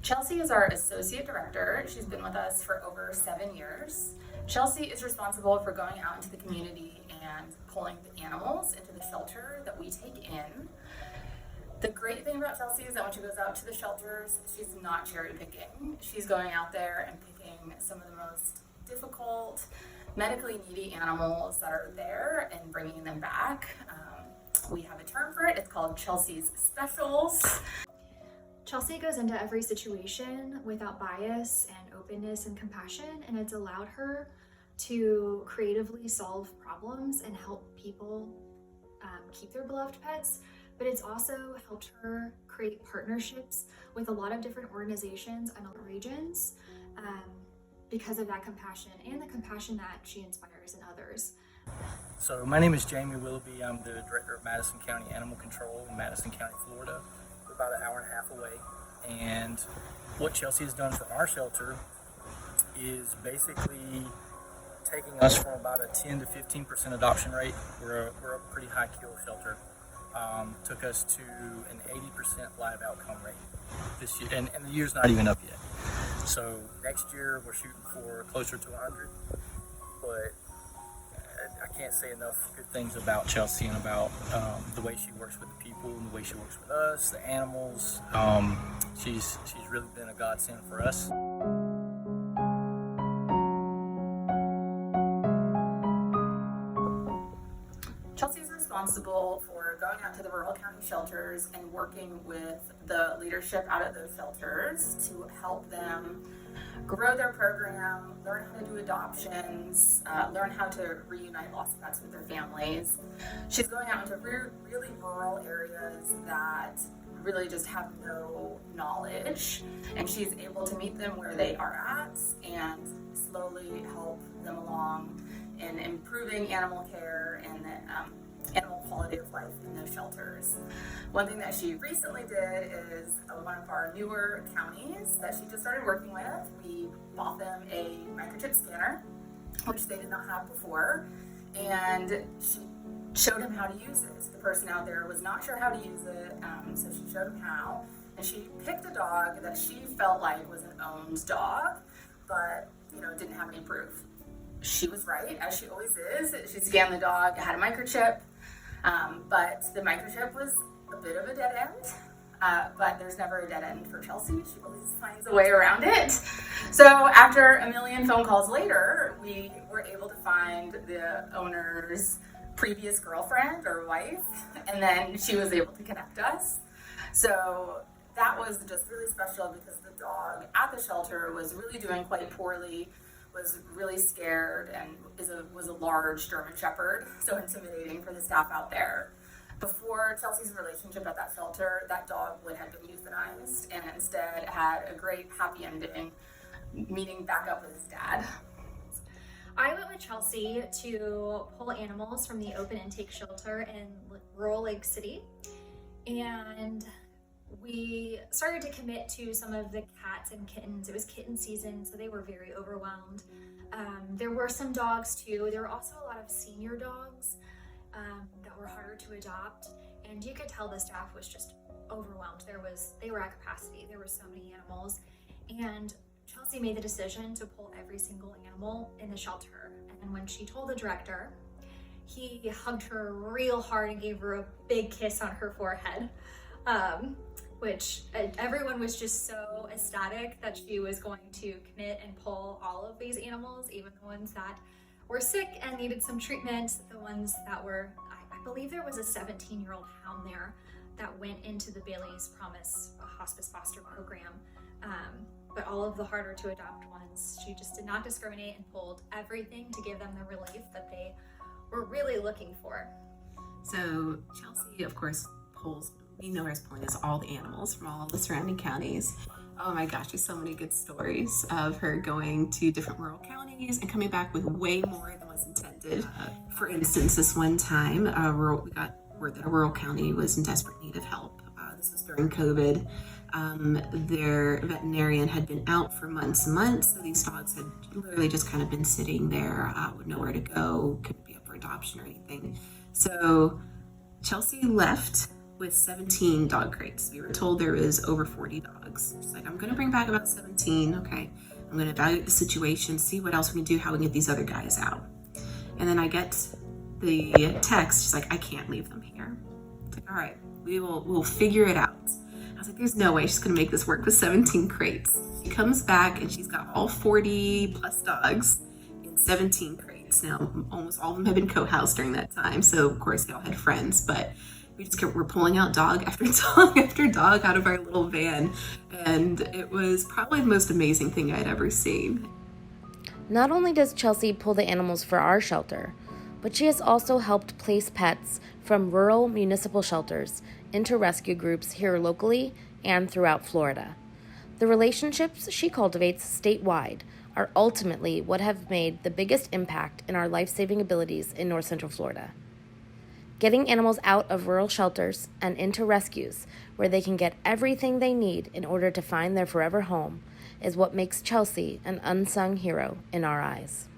Chelsea is our associate director. She's been with us for over 7 years. Chelsea is responsible for going out into the community and pulling the animals into the shelter that we take in. The great thing about Chelsea is that when she goes out to the shelters, she's not cherry picking. She's going out there and picking some of the most difficult, medically needy animals that are there and bringing them back. We have a term for it. It's called Chelsea's Specials. Chelsea goes into every situation without bias and openness and compassion, and it's allowed her to creatively solve problems and help people keep their beloved pets, but it's also helped her create partnerships with a lot of different organizations and regions because of that compassion and the compassion that she inspires in others. So my name is Jamie Willoughby. I'm the director of Madison County Animal Control in Madison County, Florida. We're about an hour and a half away. And what Chelsea has done for our shelter is basically taking us from about a 10 to 15% adoption rate. We're a pretty high kill shelter. Took us to an 80% live outcome rate this year, and the year's not even up yet. So next year we're shooting for closer to 100, but I can't say enough good things about Chelsea and about the way she works with the people and the way she works with us, the animals. She's really been a godsend for us. Chelsea's responsible for going out to the rural county shelters and working with the leadership out of those shelters to help them grow their program, learn how to do adoptions, learn how to reunite lost pets with their families. She's going out into really rural areas that really just have no knowledge, and she's able to meet them where they are at and slowly help them along in improving animal care and animal quality of life in those shelters. One thing that she recently did is one of our newer counties that she just started working with, we bought them a microchip scanner, which they did not have before, and she showed him how to use it. The person out there was not sure how to use it, so she showed him how, and she picked a dog that she felt like was an owned dog, but didn't have any proof. She was right, as she always is. She scanned the dog, had a microchip, but the microchip was a bit of a dead end, but there's never a dead end for Chelsea. She always finds a way around it. So after a million phone calls later, we were able to find the owner's previous girlfriend or wife, and then she was able to connect us. So that was just really special because the dog at the shelter was really doing quite poorly, was really scared, and was a large German Shepherd, so intimidating for the staff out there. Before Chelsea's relationship at that shelter, that dog would have been euthanized and instead had a great happy ending, meeting back up with his dad. I went with Chelsea to pull animals from the open intake shelter in rural Lake City, and we started to commit to some of the cats and kittens. It was kitten season, so they were very overwhelmed. There were some dogs too. There were also a lot of senior dogs that were harder to adopt, and you could tell the staff was just overwhelmed. They were at capacity. There were so many animals, and Chelsea made the decision to pull every single animal in the shelter. And when she told the director, he hugged her real hard and gave her a big kiss on her forehead. Which everyone was just so ecstatic that she was going to commit and pull all of these animals, even the ones that were sick and needed some treatment, the ones that were, I believe there was a 17-year-old hound there that went into the Bailey's Promise hospice foster program. But all of the harder to adopt ones, she just did not discriminate and pulled everything to give them the relief that they were really looking for. So Chelsea, of course, pulls, we know her as pulling us all the animals from all the surrounding counties. Oh my gosh, there's so many good stories of her going to different rural counties and coming back with way more than was intended. For instance, this one time, we got word that a rural county was in desperate need of help. This was during COVID. Their veterinarian had been out for months and months, so these dogs had literally just kind of been sitting there with nowhere to go, couldn't be up for adoption or anything. So Chelsea left with 17 dog crates. We were told there was over 40 dogs. She's like, I'm going to bring back about 17. Okay. I'm going to evaluate the situation, see what else we can do, how we can get these other guys out. And then I get the text. She's like, I can't leave them here. It's like, all right, we'll figure it out. I was like, there's no way she's going to make this work with 17 crates. She comes back and she's got all 40 plus dogs in 17 crates. Now, almost all of them have been co-housed during that time. So of course they all had friends, but we're pulling out dog after dog after dog out of our little van. And it was probably the most amazing thing I'd ever seen. Not only does Chelsea pull the animals for our shelter, but she has also helped place pets from rural municipal shelters into rescue groups here locally and throughout Florida. The relationships she cultivates statewide are ultimately what have made the biggest impact in our life-saving abilities in North Central Florida. Getting animals out of rural shelters and into rescues where they can get everything they need in order to find their forever home is what makes Chelsea an unsung hero in our eyes.